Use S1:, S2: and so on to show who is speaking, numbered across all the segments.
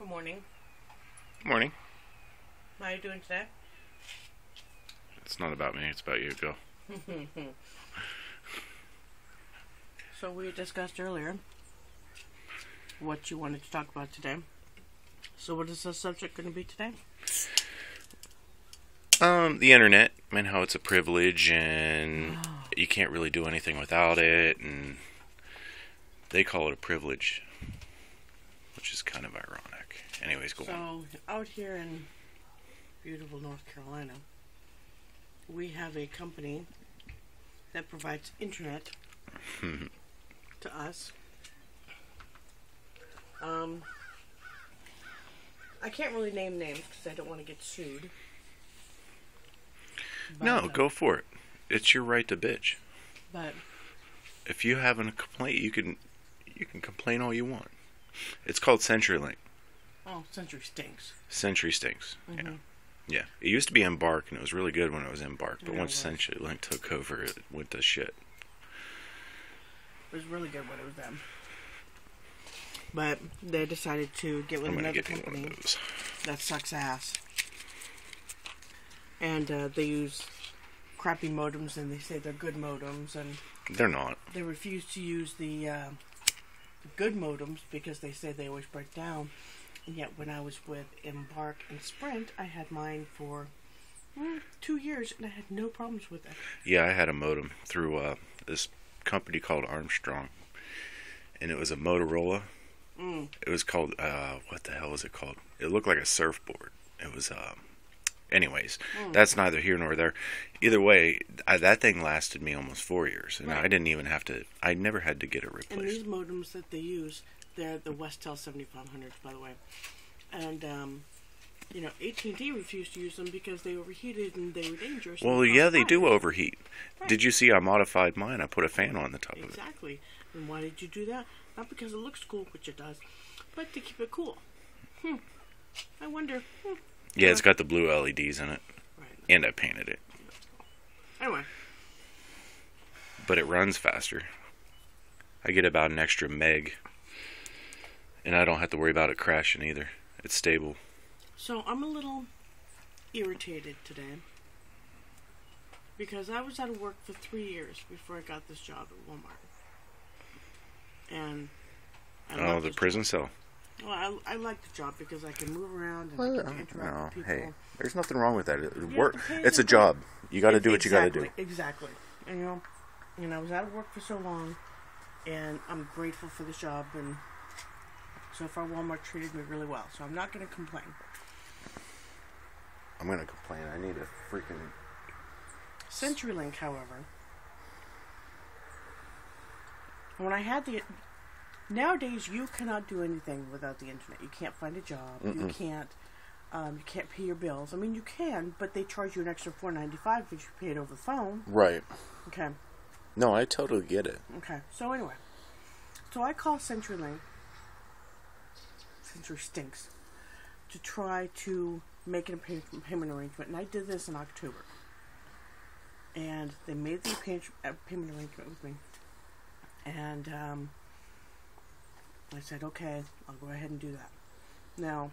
S1: Good morning.
S2: Morning.
S1: How are you doing today?
S2: It's not about me, it's about you. Go.
S1: So we discussed earlier what you wanted to talk about today. So what is the subject going to be today?
S2: The internet and how it's a privilege and you can't really do anything without it, and they call it a privilege, which is kind of ironic. Anyways, go on.
S1: So out here in beautiful North Carolina, we have a company that provides internet to us. I can't really name names because I don't want to get sued. But,
S2: No, go for it. It's your right to bitch.
S1: But
S2: If you have a complaint, you can complain all you want. It's called CenturyLink.
S1: Century stinks.
S2: Century stinks.
S1: Mm-hmm.
S2: Yeah. It used to be Embark, and it was really good when it was Embark. But
S1: Yeah,
S2: once
S1: it was.
S2: CenturyLink took over, it went to shit.
S1: It was really good when it was them. But they decided to get with
S2: I'm gonna
S1: another
S2: get you one
S1: company
S2: of those.
S1: that sucks ass. And they use crappy modems, and they say they're good modems, and
S2: They're not.
S1: they refuse to use the good modems because they say they always break down. And yet when I was with Embark and Sprint, I had mine for 2 years, and I had no problems with it.
S2: Yeah, I had a modem through this company called Armstrong, and it was a Motorola. It was called what the hell was it called? It looked like a surfboard. It was anyways, that's neither here nor there. Either way, that thing lasted me almost 4 years, and
S1: Right.
S2: I didn't even have to. I never had to get it
S1: And
S2: replaced.
S1: these modems that they use, they're the Westel 7500s, by the way. And AT&T refused to use them because they overheated and they were dangerous.
S2: Well,
S1: and
S2: yeah,
S1: caused
S2: they do
S1: fires.
S2: overheat.
S1: Right.
S2: Did you see I modified mine? I put a fan on the top of it.
S1: Exactly. And why did you do that? Not because it looks cool, which it does, but to keep it cool. I wonder.
S2: Yeah, it's got the blue LEDs in it,
S1: Right.
S2: and I painted it.
S1: Anyway,
S2: But it runs faster. I get about an extra meg, and I don't have to worry about it crashing either. It's stable.
S1: so I'm a little irritated today because I was out of work for 3 years before I got this job at Walmart. And I
S2: Oh,
S1: love
S2: the
S1: this
S2: prison
S1: job.
S2: cell.
S1: Well, I like the job because I can move around and I can interact with people.
S2: Hey, there's nothing wrong with that.
S1: Yeah, the pay
S2: It's
S1: is
S2: a
S1: good.
S2: job. You got to do what you got to do.
S1: Exactly. And I was out of work for so long, and I'm grateful for this job, and so far Walmart treated me really well. So I'm not going to complain.
S2: I'm gonna complain. I need a freaking.
S1: CenturyLink, however, when I had the nowadays you cannot do anything without the internet. You can't find a job. You can't pay your bills. I mean, you can, but they charge you an extra $4.95 if you pay it over the phone.
S2: Right.
S1: Okay.
S2: No, I totally get it.
S1: Okay. So anyway, I call CenturyLink. Century stinks. To try to make a payment arrangement, and I did this in October. And they made the payment arrangement with me, and I said, okay, I'll go ahead and do that. Now,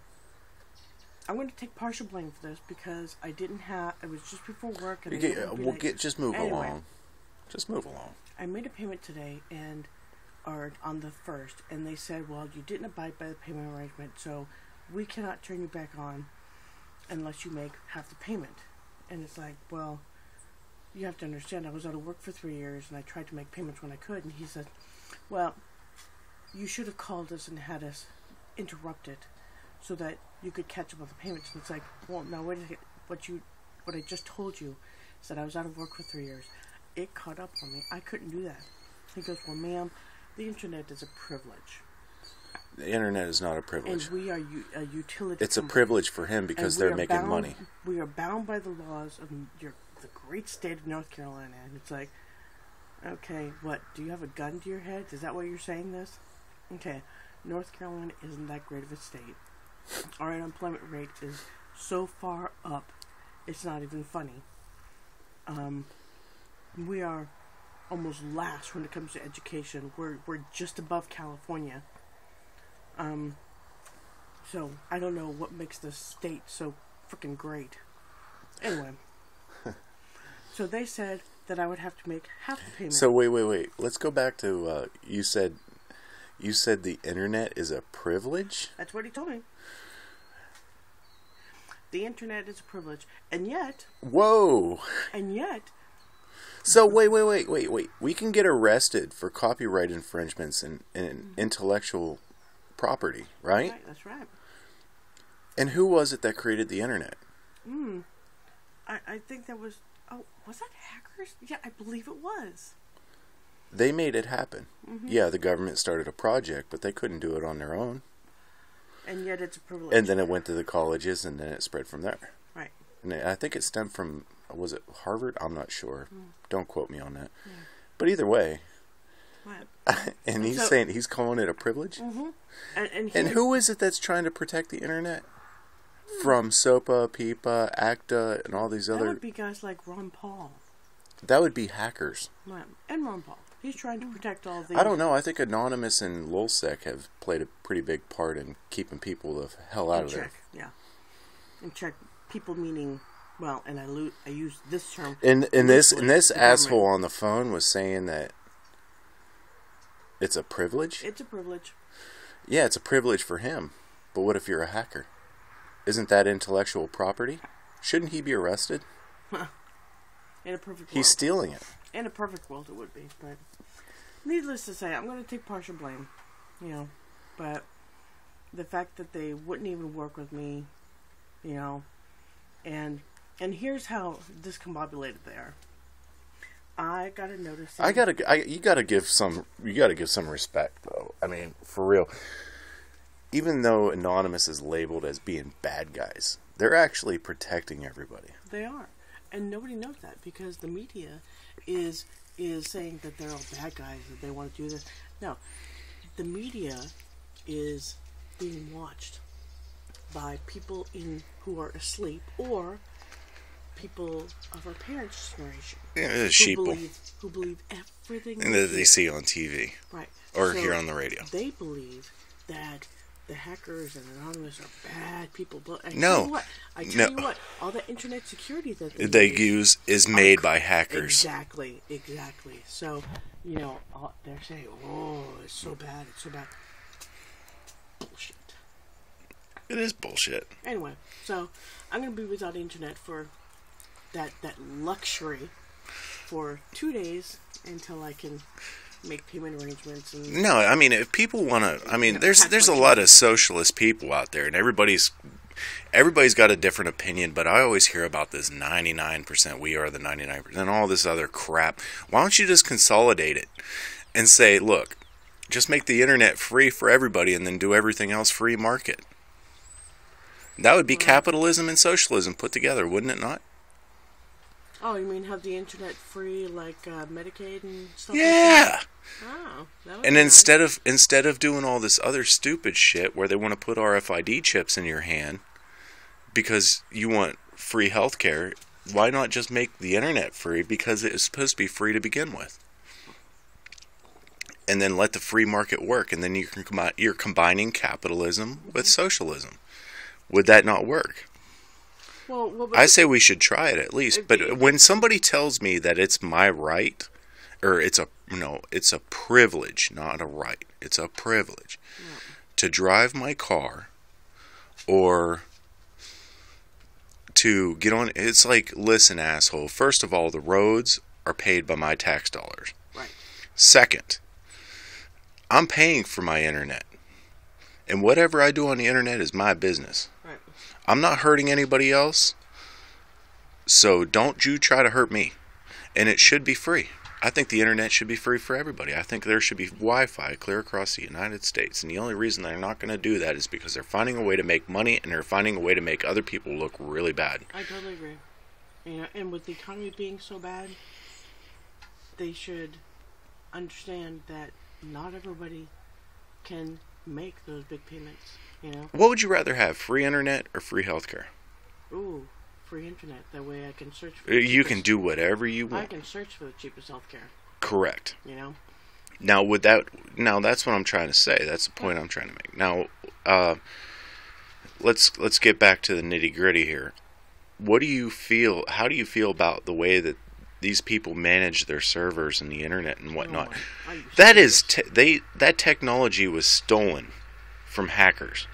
S1: I'm going to take partial blame for this because I didn't have. It was just before work, and
S2: Just move
S1: Anyway.
S2: along. Just move along.
S1: I made a payment today, or on the 1st, and they said, well, you didn't abide by the payment arrangement, so we cannot turn you back on unless you make half the payment. And it's like, well, you have to understand, I was out of work for 3 years, and I tried to make payments when I could, and he said, well, you should have called us and had us interrupt it so that you could catch up with the payments. And it's like, well, now wait a second. What I just told you is that I was out of work for 3 years. It caught up on me. I couldn't do that. He goes, well, ma'am, the internet is a privilege.
S2: The internet is not a privilege.
S1: And we are a utility.
S2: It's a privilege for him because
S1: and we
S2: they're
S1: are
S2: making
S1: bound-
S2: money.
S1: We are bound by the laws of the great state of North Carolina. And it's like, okay, what? Do you have a gun to your head? Is that why you're saying this? Okay, North Carolina isn't that great of a state. Our unemployment rate is so far up, it's not even funny. We are almost last when it comes to education. We're just above California. So I don't know what makes this state so freaking great. Anyway, so they said that I would have to make half the payment.
S2: So wait. Let's go back to you said the internet is a privilege?
S1: That's what he told me. The internet is a privilege, and yet.
S2: Whoa.
S1: And yet.
S2: So wait. We can get arrested for copyright infringements and intellectual property, right?
S1: That's right.
S2: And who was it that created the internet?
S1: I think that was. Oh, was that hackers? Yeah, I believe it was.
S2: They made it happen.
S1: Mm-hmm.
S2: Yeah, the government started a project, but they couldn't do it on their own.
S1: And yet it's a privilege.
S2: And then it went to the colleges, and then it spread from there.
S1: Right.
S2: And I think it stemmed from, was it Harvard? I'm not sure. Don't quote me on that.
S1: Yeah.
S2: But either way.
S1: Right.
S2: And he's calling it a privilege?
S1: Mm-hmm.
S2: And who is it that's trying to protect the internet? From SOPA, PIPA, ACTA, and all these other...
S1: That would be guys like Ron Paul.
S2: That would be hackers.
S1: Right. And Ron Paul. He's trying to protect all the...
S2: I don't know. I think Anonymous and LulzSec have played a pretty big part in keeping people the hell out of there.
S1: Yeah. And check. People meaning... Well, and I use this term...
S2: And this asshole on the phone was saying that it's a privilege?
S1: It's a privilege.
S2: Yeah, it's a privilege for him. But what if you're a hacker? Isn't that intellectual property? Shouldn't he be arrested?
S1: In a perfect world.
S2: He's stealing it.
S1: In a perfect world, it would be. But needless to say, I'm going to take partial blame. You know, but the fact that they wouldn't even work with me, you know, and here's how discombobulated they are. I got to notice.
S2: You gotta give some respect, though. I mean, for real. Even though Anonymous is labeled as being bad guys, they're actually protecting everybody.
S1: They are. And nobody knows that because the media is saying that they're all bad guys, that they want to do this. No. The media is being watched by people who are asleep or people of our parents' generation.
S2: Yeah, sheeple.
S1: Who believe everything
S2: and that they see on TV.
S1: Right.
S2: Or hear on the radio.
S1: They believe that the hackers and Anonymous are bad people. But I tell you what, all the internet security that
S2: they use is made by hackers.
S1: Exactly. So, you know, they're saying, "Oh, it's so bad. Bullshit.
S2: It is bullshit.
S1: Anyway, so I'm going to be without internet for that luxury for 2 days until I can make payment arrangements. And
S2: no, I mean, if people want to, I mean, there's a lot of socialist people out there, and everybody's got a different opinion, but I always hear about this 99%, we are the 99%, and all this other crap. Why don't you just consolidate it and say, look, just make the internet free for everybody and then do everything else free market? That would be capitalism and socialism put together, wouldn't it not?
S1: Oh, you mean have the internet free like Medicaid and stuff?
S2: Yeah.
S1: Like that? Oh, that would
S2: and
S1: be
S2: instead of doing all this other stupid shit where they want to put RFID chips in your hand because you want free healthcare, why not just make the internet free because it is supposed to be free to begin with? And then let the free market work, and then you're combining capitalism with socialism. Would that not work?
S1: Well,
S2: I say we should try it at least. But when somebody tells me that it's my right, or it's a privilege, not a right. It's a privilege to drive my car or to get on. It's like, listen, asshole. First of all, the roads are paid by my tax dollars.
S1: Right.
S2: Second, I'm paying for my internet. And whatever I do on the internet is my business.
S1: Right.
S2: I'm not hurting anybody else, so don't you try to hurt me. And it should be free. I think the internet should be free for everybody. I think there should be Wi-Fi clear across the United States. And the only reason they're not going to do that is because they're finding a way to make money and they're finding a way to make other people look really bad.
S1: I totally agree. And with the economy being so bad, they should understand that not everybody can make those big payments, you know.
S2: What would you rather have, free internet or free healthcare?
S1: Ooh, free internet. That way I can search for
S2: you can do whatever you want.
S1: I can search for the cheapest healthcare.
S2: Correct.
S1: You know.
S2: Now that's what I'm trying to say. That's the point I'm trying to make. Now, let's get back to the nitty gritty here. What do you feel? How do you feel about the way that these people manage their servers and the internet and whatnot? That technology was stolen from hackers,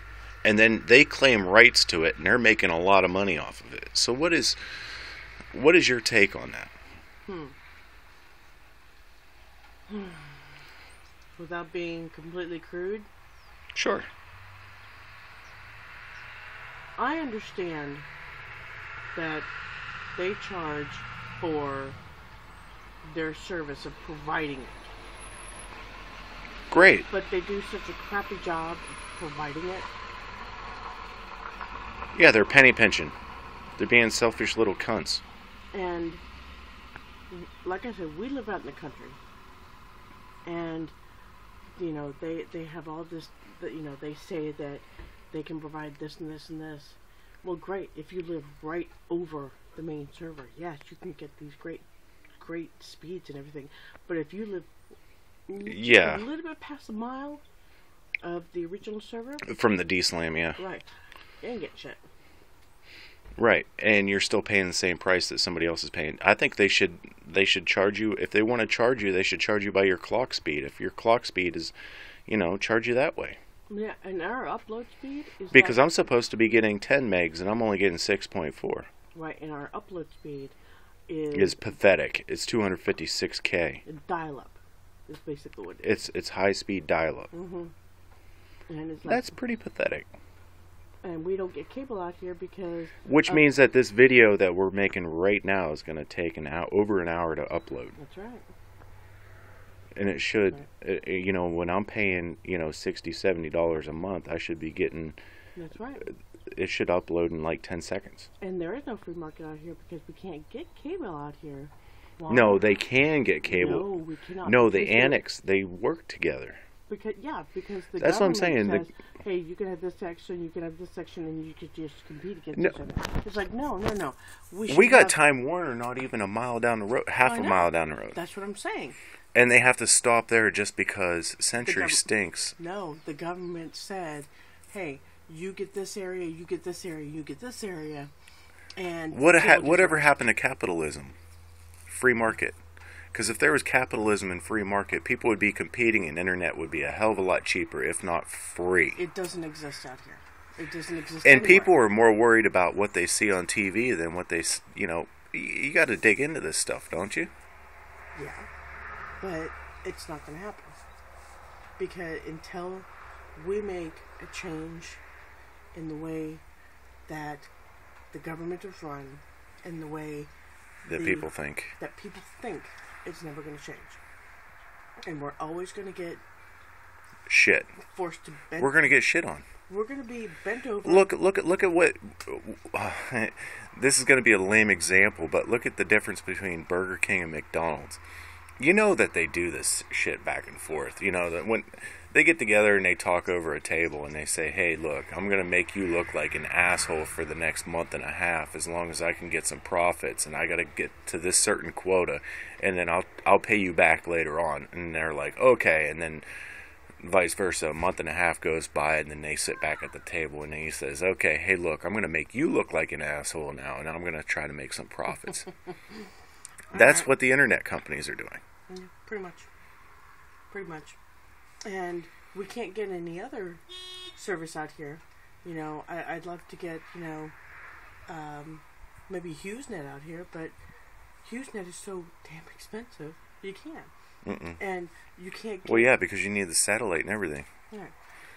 S2: and then they claim rights to it, and they're making a lot of money off of it. So what is your take on that?
S1: Without being completely crude,
S2: Sure.
S1: I understand that they charge for their service of providing it.
S2: Great.
S1: But they do such a crappy job of providing it.
S2: Yeah, they're penny pinching. They're being selfish little cunts.
S1: And like I said, we live out in the country. And, you know, they have all this, you know, they say that they can provide this and this and this. Well, great. If you live right over the main server, yes, you can get these great speeds and everything. But if you live a little bit past a mile of the original server,
S2: from the DSLAM, yeah.
S1: Right. You ain't getting shit.
S2: Right, and you're still paying the same price that somebody else is paying. I think they should charge you, if they want to charge you, they should charge you by your clock speed. If your clock speed is, you know, charge you that way.
S1: Yeah, and our upload speed is
S2: because I'm supposed to be getting 10 megs and I'm only getting 6.4.
S1: Right, and our upload speed is
S2: pathetic. It's 256K.
S1: Dial-up is basically what it is.
S2: It's high-speed dial-up.
S1: Mm-hmm. And it's
S2: that's pretty pathetic.
S1: And we don't get cable out here because...
S2: Which means that this video that we're making right now is going to take over an hour to upload.
S1: That's right.
S2: And it should, you know, when I'm paying, you know, $60, $70 a month, I should be getting...
S1: That's right.
S2: It should upload in like 10 seconds.
S1: And there is no free market out here because we can't get cable out here.
S2: Why? No, they can get cable.
S1: No, we cannot.
S2: No, they annex. They work together.
S1: Because the
S2: that's what I'm
S1: government
S2: saying.
S1: Says, hey, you can have this section, you can have this section, and you could just compete against each other. It's like, no.
S2: We got Time Warner not even a mile down the road, half a mile down the road.
S1: That's what I'm saying.
S2: And they have to stop there just because Century stinks.
S1: No, the government said, hey, you get this area, you get this area, you get this area. And
S2: whatever happened to capitalism? Free market. Because if there was capitalism and free market, people would be competing and internet would be a hell of a lot cheaper, if not free.
S1: It doesn't exist out here. It doesn't exist
S2: And
S1: anywhere.
S2: people are more worried about what they see on TV than what they, you know, you got to dig into this stuff, don't you?
S1: Yeah. But it's not going to happen. Because until we make a change in the way that the government is run, in the way
S2: that people think,
S1: it's never going to change. And we're always going to get
S2: shit.
S1: Forced to bend.
S2: We're going to get shit on.
S1: We're going to be bent over.
S2: Look at what... this is going to be a lame example, but look at the difference between Burger King and McDonald's. You know that they do this shit back and forth. You know that when they get together and they talk over a table and they say, hey, look, I'm going to make you look like an asshole for the next month and a half as long as I can get some profits, and I got to get to this certain quota, and then I'll pay you back later on. And they're like, okay, and then vice versa. A month and a half goes by, and then they sit back at the table, and he says, okay, hey, look, I'm going to make you look like an asshole now, and I'm going to try to make some profits. That's what the internet companies are doing.
S1: Yeah, pretty much. And we can't get any other service out here. You know, I'd love to get, you know, maybe HughesNet out here, but HughesNet is so damn expensive. You can't.
S2: Mm-mm.
S1: And you can't get...
S2: Well, yeah, because you need the satellite and everything.
S1: Yeah.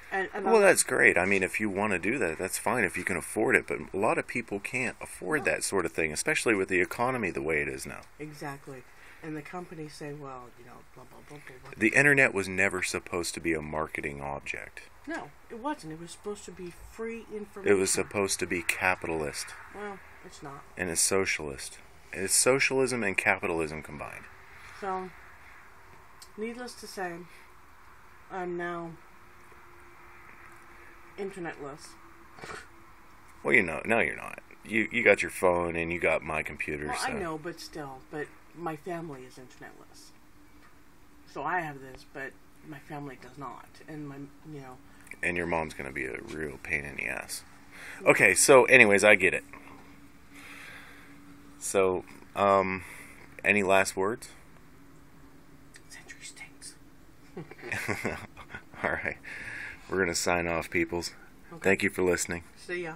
S1: And
S2: well, that's great. I mean, if you want to do that, that's fine if you can afford it. But a lot of people can't afford that sort of thing, especially with the economy the way it is now.
S1: Exactly. And the companies say, well, you know, blah, blah, blah, blah, blah.
S2: The internet was never supposed to be a marketing object.
S1: No, it wasn't. It was supposed to be free information.
S2: It was supposed to be capitalist.
S1: Well, it's not.
S2: And it's socialist. It's socialism and capitalism combined.
S1: So, needless to say, I'm now internetless.
S2: Well, you know, no, you're not. You got your phone and you got my computer.
S1: Well,
S2: so.
S1: I know, but still, my family is internetless. So I have this, but my family does not, and my, you know.
S2: And your mom's gonna be a real pain in the ass. Okay, so anyways, I get it. So, any last words?
S1: Century stinks.
S2: All right. We're going to sign off, peoples.
S1: Okay.
S2: Thank you for listening.
S1: See ya.